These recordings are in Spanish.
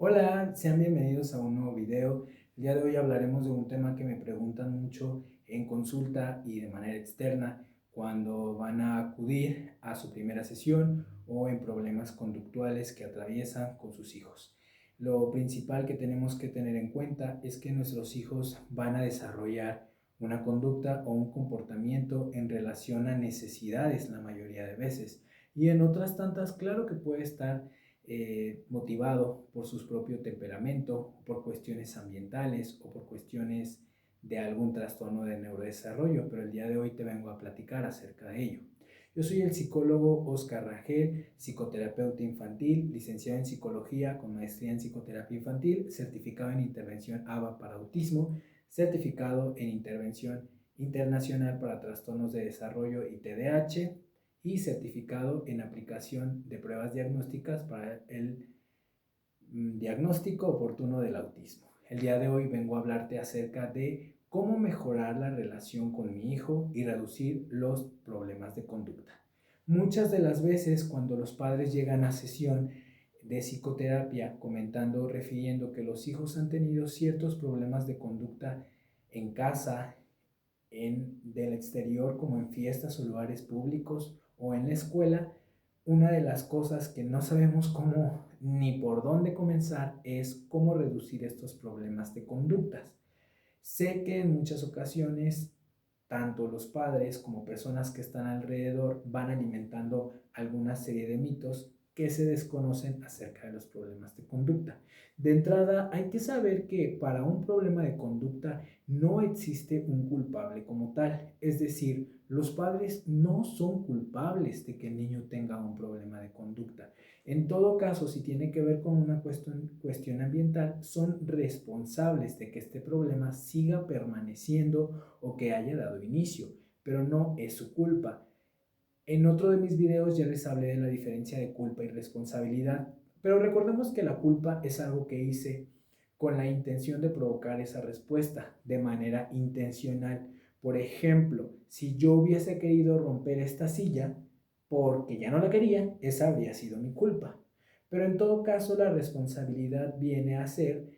Hola, sean bienvenidos a un nuevo video. El día de hoy hablaremos de un tema que me preguntan mucho en consulta y de manera externa cuando van a acudir a su primera sesión o en problemas conductuales que atraviesan con sus hijos. Lo principal que tenemos que tener en cuenta es que nuestros hijos van a desarrollar una conducta o un comportamiento en relación a necesidades la mayoría de veces. Y en otras tantas, claro que puede estar motivado por su propio temperamento, por cuestiones ambientales o por cuestiones de algún trastorno de neurodesarrollo, pero el día de hoy te vengo a platicar acerca de ello. Yo soy el psicólogo Oscar Rangel, psicoterapeuta infantil, licenciado en psicología con maestría en psicoterapia infantil, certificado en intervención ABA para autismo, certificado en intervención internacional para trastornos de desarrollo y TDAH, y certificado en aplicación de pruebas diagnósticas para el diagnóstico oportuno del autismo. El día de hoy vengo a hablarte acerca de cómo mejorar la relación con mi hijo y reducir los problemas de conducta. Muchas de las veces cuando los padres llegan a sesión de psicoterapia comentando, refiriendo que los hijos han tenido ciertos problemas de conducta en casa, del exterior, como en fiestas o lugares públicos o en la escuela, una de las cosas que no sabemos cómo ni por dónde comenzar es cómo reducir estos problemas de conductas. Sé que en muchas ocasiones tanto los padres como personas que están alrededor van alimentando alguna serie de mitos que se desconocen acerca de los problemas de conducta. De entrada, hay que saber que para un problema de conducta no existe un culpable como tal. Es decir, los padres no son culpables de que el niño tenga un problema de conducta. En todo caso, si tiene que ver con una cuestión ambiental, son responsables de que este problema siga permaneciendo o que haya dado inicio, pero no es su culpa. En otro de mis videos ya les hablé de la diferencia de culpa y responsabilidad, pero recordemos que la culpa es algo que hice con la intención de provocar esa respuesta de manera intencional. Por ejemplo, si yo hubiese querido romper esta silla porque ya no la quería, esa habría sido mi culpa. Pero en todo caso, la responsabilidad viene a ser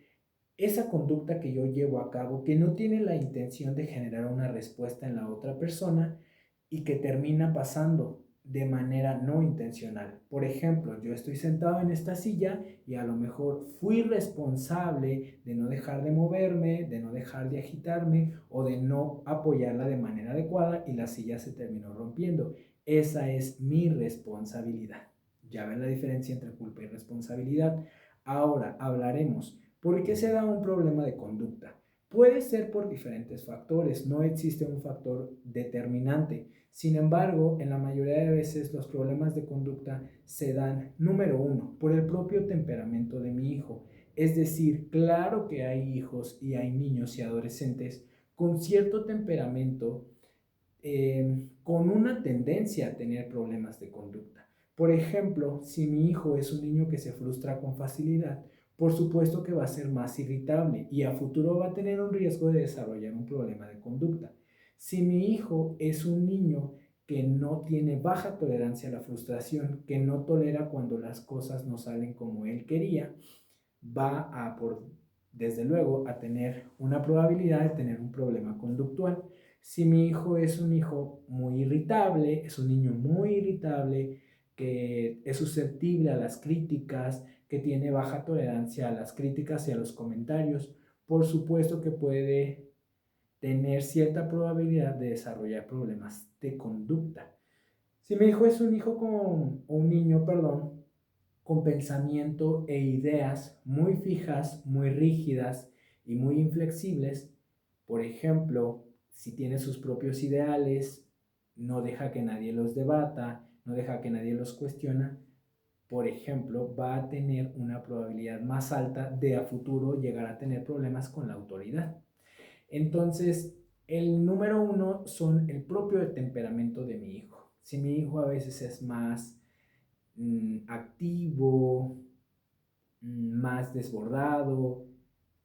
esa conducta que yo llevo a cabo que no tiene la intención de generar una respuesta en la otra persona y que termina pasando de manera no intencional. Por ejemplo, yo estoy sentado en esta silla y a lo mejor fui responsable de no dejar de moverme, de no dejar de agitarme o de no apoyarla de manera adecuada y la silla se terminó rompiendo. Esa es mi responsabilidad. ¿Ya ven la diferencia entre culpa y responsabilidad? Ahora hablaremos. ¿Por qué se da un problema de conducta? Puede ser por diferentes factores, no existe un factor determinante. Sin embargo, en la mayoría de veces los problemas de conducta se dan, número uno, por el propio temperamento de mi hijo. Es decir, claro que hay hijos y hay niños y adolescentes con cierto temperamento, con una tendencia a tener problemas de conducta. Por ejemplo, si mi hijo es un niño que se frustra con facilidad, por supuesto que va a ser más irritable y a futuro va a tener un riesgo de desarrollar un problema de conducta. Si mi hijo es un niño que no tiene baja tolerancia a la frustración, que no tolera cuando las cosas no salen como él quería, va a, desde luego, a tener una probabilidad de tener un problema conductual. Si mi hijo es un hijo muy irritable, es un niño muy irritable, que es susceptible a las críticas, que tiene baja tolerancia a las críticas y a los comentarios, por supuesto que puede tener cierta probabilidad de desarrollar problemas de conducta. Si mi hijo es un hijo con, o un niño, perdón, con pensamiento e ideas muy fijas, muy rígidas y muy inflexibles. Por ejemplo, si tiene sus propios ideales, no deja que nadie los debata, no deja que nadie los cuestiona, por ejemplo, va a tener una probabilidad más alta de a futuro llegar a tener problemas con la autoridad. Entonces, el número uno son el propio temperamento de mi hijo. Si mi hijo a veces es más activo, más desbordado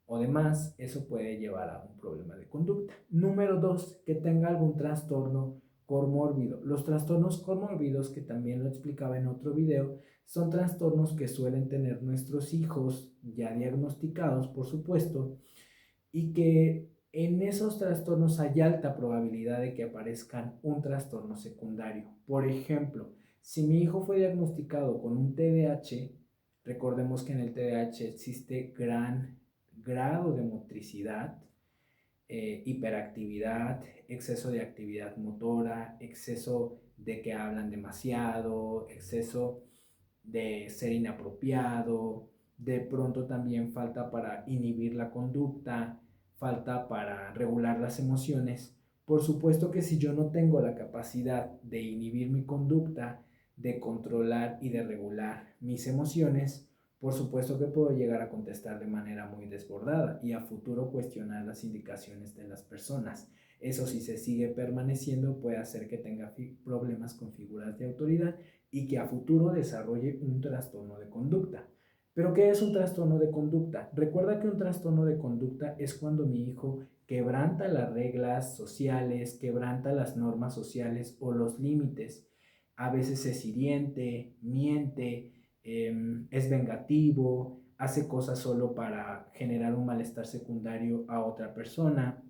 o demás, eso puede llevar a un problema de conducta. Número dos, que tenga algún trastorno comórbido. Los trastornos comórbidos, que también lo explicaba en otro video, son trastornos que suelen tener nuestros hijos ya diagnosticados, por supuesto, y que en esos trastornos hay alta probabilidad de que aparezcan un trastorno secundario. Por ejemplo, si mi hijo fue diagnosticado con un TDAH, recordemos que en el TDAH existe gran grado de motricidad, hiperactividad, exceso de actividad motora, exceso de que hablan demasiado, exceso de ser inapropiado, de pronto también falta para inhibir la conducta, falta para regular las emociones. Por supuesto que si yo no tengo la capacidad de inhibir mi conducta, de controlar y de regular mis emociones, por supuesto que puedo llegar a contestar de manera muy desbordada y a futuro cuestionar las indicaciones de las personas. Eso, si se sigue permaneciendo, puede hacer que tenga problemas con figuras de autoridad y que a futuro desarrolle un trastorno de conducta. ¿Pero qué es un trastorno de conducta? Recuerda que un trastorno de conducta es cuando mi hijo quebranta las reglas sociales, quebranta las normas sociales o los límites. A veces es hiriente, miente, es vengativo, hace cosas solo para generar un malestar secundario a otra persona,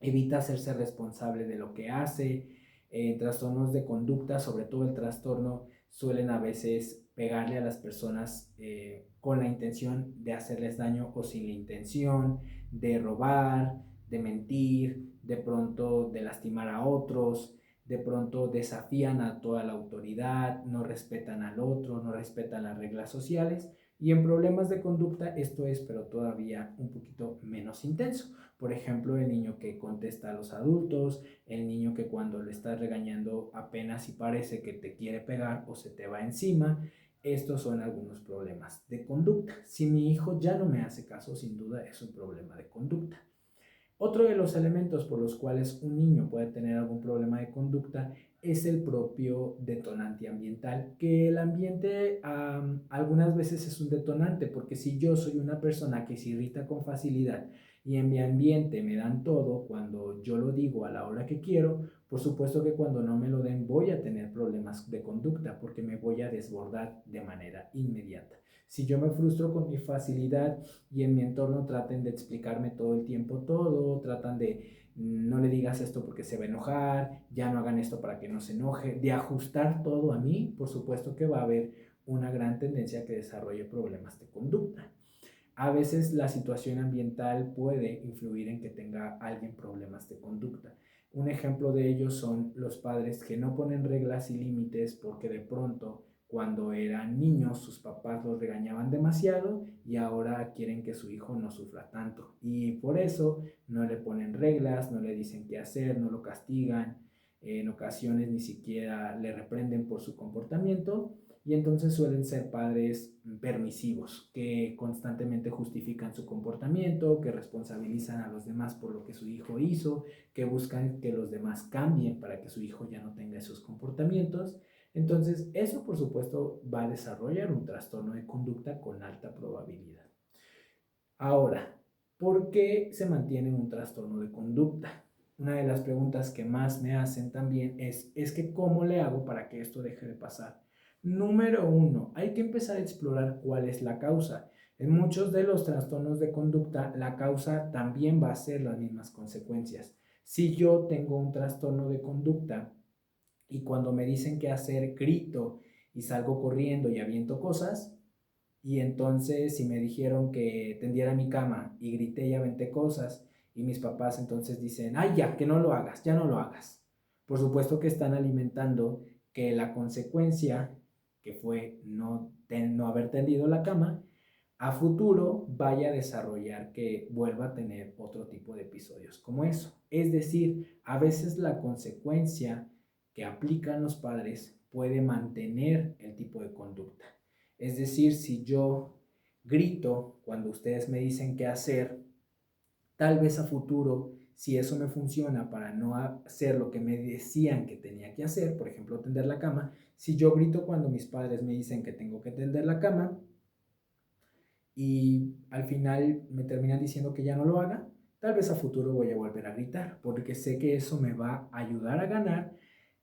evita hacerse responsable de lo que hace. Trastornos de conducta, sobre todo el trastorno, suelen a veces pegarle a las personas con la intención de hacerles daño o sin la intención, de robar, de mentir, de pronto de lastimar a otros, de pronto desafían a toda la autoridad, no respetan al otro, no respetan las reglas sociales. Y en problemas de conducta esto es, pero todavía un poquito menos intenso. Por ejemplo, el niño que contesta a los adultos, el niño que cuando le estás regañando apenas y parece que te quiere pegar o se te va encima. Estos son algunos problemas de conducta. Si mi hijo ya no me hace caso, sin duda es un problema de conducta. Otro de los elementos por los cuales un niño puede tener algún problema de conducta es el propio detonante ambiental, que el ambiente algunas veces es un detonante, porque si yo soy una persona que se irrita con facilidad y en mi ambiente me dan todo cuando yo lo digo a la hora que quiero, por supuesto que cuando no me lo den voy a tener problemas de conducta porque me voy a desbordar de manera inmediata. Si yo me frustro con mi facilidad y en mi entorno traten de explicarme todo el tiempo todo, tratan de no le digas esto porque se va a enojar, ya no hagan esto para que no se enoje, de ajustar todo a mí, por supuesto que va a haber una gran tendencia a que desarrolle problemas de conducta. A veces la situación ambiental puede influir en que tenga alguien problemas de conducta. Un ejemplo de ello son los padres que no ponen reglas y límites porque de pronto cuando eran niños sus papás los regañaban demasiado y ahora quieren que su hijo no sufra tanto. Y por eso no le ponen reglas, no le dicen qué hacer, no lo castigan, en ocasiones ni siquiera le reprenden por su comportamiento y entonces suelen ser padres permisivos, que constantemente justifican su comportamiento, que responsabilizan a los demás por lo que su hijo hizo, que buscan que los demás cambien para que su hijo ya no tenga esos comportamientos. Entonces, eso por supuesto va a desarrollar un trastorno de conducta con alta probabilidad. Ahora, ¿por qué se mantiene un trastorno de conducta? Una de las preguntas que más me hacen también es que ¿cómo le hago para que esto deje de pasar? Número uno, hay que empezar a explorar cuál es la causa. En muchos de los trastornos de conducta, la causa también va a ser las mismas consecuencias. Si yo tengo un trastorno de conducta y cuando me dicen qué hacer, grito y salgo corriendo y aviento cosas, y entonces si me dijeron que tendiera mi cama y grité y aventé cosas, y mis papás entonces dicen, ay ya, que no lo hagas, ya no lo hagas. Por supuesto que están alimentando que la consecuencia, que fue no haber tendido la cama, a futuro vaya a desarrollar que vuelva a tener otro tipo de episodios como eso. Es decir, a veces la consecuencia que aplican los padres puede mantener el tipo de conducta. Es decir, si yo grito cuando ustedes me dicen qué hacer, tal vez a futuro, si eso me funciona para no hacer lo que me decían que tenía que hacer, por ejemplo, tender la cama, si yo grito cuando mis padres me dicen que tengo que tender la cama y al final me terminan diciendo que ya no lo haga, tal vez a futuro voy a volver a gritar, porque sé que eso me va a ayudar a ganar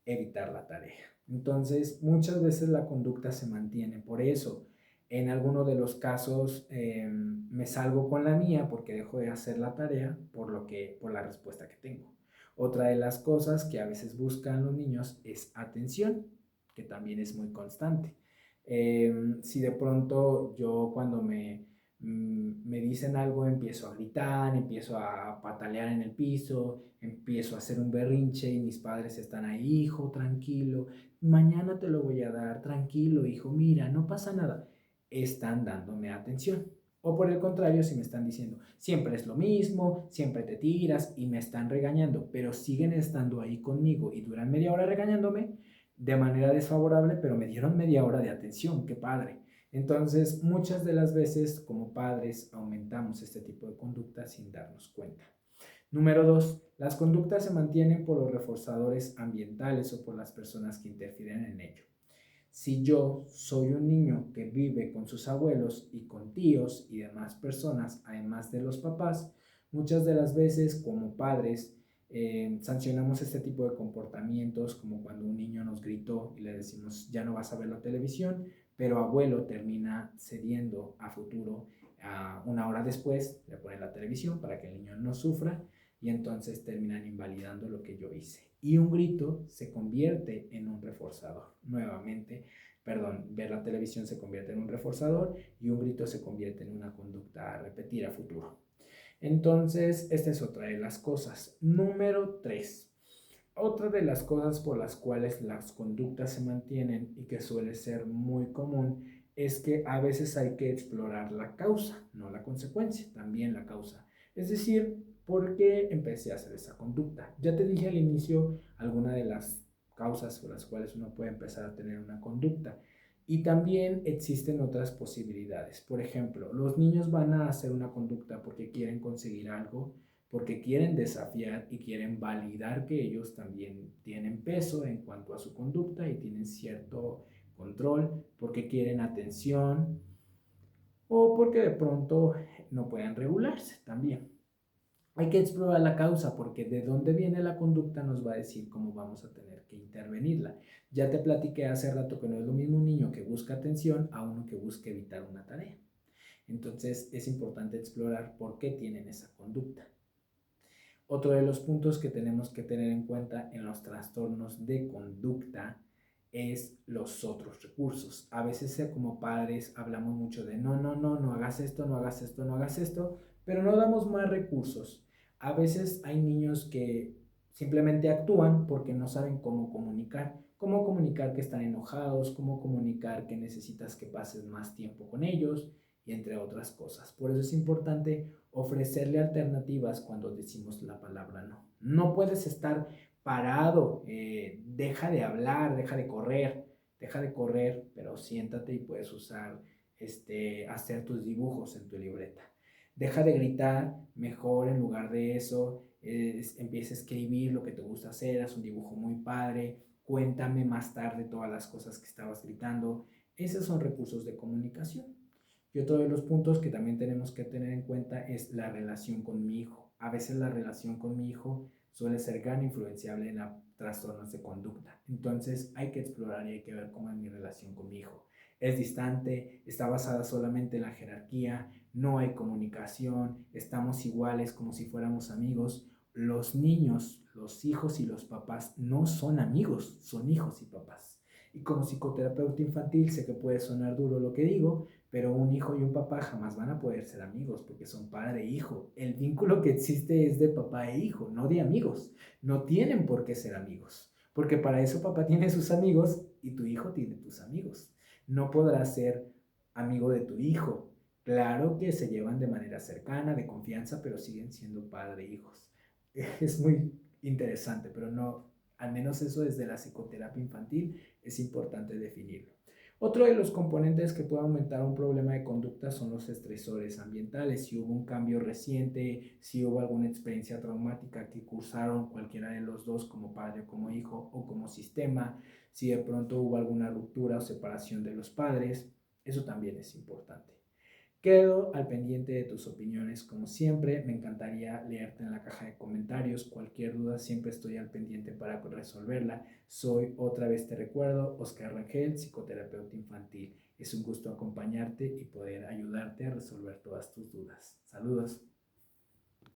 evitar la tarea. Entonces, muchas veces la conducta se mantiene. Por eso, en alguno de los casos me salgo con la mía porque dejo de hacer la tarea por la respuesta que tengo. Otra de las cosas que a veces buscan los niños es atención, que también es muy constante. Si de pronto yo cuando me dicen algo, empiezo a gritar, empiezo a patalear en el piso, empiezo a hacer un berrinche y mis padres están ahí, hijo, tranquilo, mañana te lo voy a dar, tranquilo, hijo, mira, no pasa nada. Están dándome atención. O por el contrario, si me están diciendo, siempre es lo mismo, siempre te tiras y me están regañando, pero siguen estando ahí conmigo y duran media hora regañándome de manera desfavorable, pero me dieron media hora de atención, qué padre. Entonces, muchas de las veces como padres aumentamos este tipo de conducta sin darnos cuenta. Número 2. Las conductas se mantienen por los reforzadores ambientales o por las personas que interfieren en ello. Si yo soy un niño que vive con sus abuelos y con tíos y demás personas, además de los papás, muchas de las veces como padres sancionamos este tipo de comportamientos, como cuando un niño nos gritó y le decimos ya no vas a ver la televisión, pero abuelo termina cediendo a futuro, una hora después le pone la televisión para que el niño no sufra y entonces terminan invalidando lo que yo hice. Y un grito se convierte en un reforzador. Nuevamente, ver la televisión se convierte en un reforzador y un grito se convierte en una conducta a repetir a futuro. Entonces, esta es otra de las cosas. Número 3. Otra de las cosas por las cuales las conductas se mantienen y que suele ser muy común es que a veces hay que explorar la causa, no la consecuencia, también la causa. Es decir, ¿por qué empecé a hacer esa conducta? Ya te dije al inicio algunas de las causas por las cuales uno puede empezar a tener una conducta. Y también existen otras posibilidades. Por ejemplo, los niños van a hacer una conducta porque quieren conseguir algo, porque quieren desafiar y quieren validar que ellos también tienen peso en cuanto a su conducta y tienen cierto control, porque quieren atención o porque de pronto no pueden regularse también. Hay que explorar la causa porque de dónde viene la conducta nos va a decir cómo vamos a tener que intervenirla. Ya te platiqué hace rato que no es lo mismo un niño que busca atención a uno que busca evitar una tarea. Entonces es importante explorar por qué tienen esa conducta. Otro de los puntos que tenemos que tener en cuenta en los trastornos de conducta es los otros recursos. A veces como padres hablamos mucho de no hagas esto, no hagas esto, no hagas esto, pero no damos más recursos. A veces hay niños que simplemente actúan porque no saben cómo comunicar que están enojados, cómo comunicar que necesitas que pases más tiempo con ellos y entre otras cosas. Por eso es importante ofrecerle alternativas cuando decimos la palabra no. No puedes estar parado, deja de hablar, deja de correr, pero siéntate y puedes usar, hacer tus dibujos en tu libreta. Deja de gritar, mejor en lugar de eso, empieza a escribir lo que te gusta hacer, haz un dibujo muy padre, cuéntame más tarde todas las cosas que estabas gritando. Esos son recursos de comunicación. Y otro de los puntos que también tenemos que tener en cuenta es la relación con mi hijo. A veces la relación con mi hijo suele ser gran influenciable en trastornos de conducta. Entonces hay que explorar y hay que ver cómo es mi relación con mi hijo. Es distante, está basada solamente en la jerarquía, no hay comunicación, estamos iguales como si fuéramos amigos. Los niños, los hijos y los papás no son amigos, son hijos y papás. Y como psicoterapeuta infantil sé que puede sonar duro lo que digo, pero un hijo y un papá jamás van a poder ser amigos porque son padre e hijo. El vínculo que existe es de papá e hijo, no de amigos. No tienen por qué ser amigos, porque para eso papá tiene sus amigos y tu hijo tiene tus amigos. No podrás ser amigo de tu hijo. Claro que se llevan de manera cercana, de confianza, pero siguen siendo padre e hijos. Es muy interesante, pero no, al menos eso desde la psicoterapia infantil es importante definirlo. Otro de los componentes que puede aumentar un problema de conducta son los estresores ambientales. Si hubo un cambio reciente, si hubo alguna experiencia traumática que cursaron cualquiera de los dos como padre o como hijo o como sistema, si de pronto hubo alguna ruptura o separación de los padres, eso también es importante. Quedo al pendiente de tus opiniones como siempre, me encantaría leerte en la caja de comentarios, cualquier duda siempre estoy al pendiente para resolverla. Soy, otra vez te recuerdo, Oscar Rangel, psicoterapeuta infantil. Es un gusto acompañarte y poder ayudarte a resolver todas tus dudas. Saludos.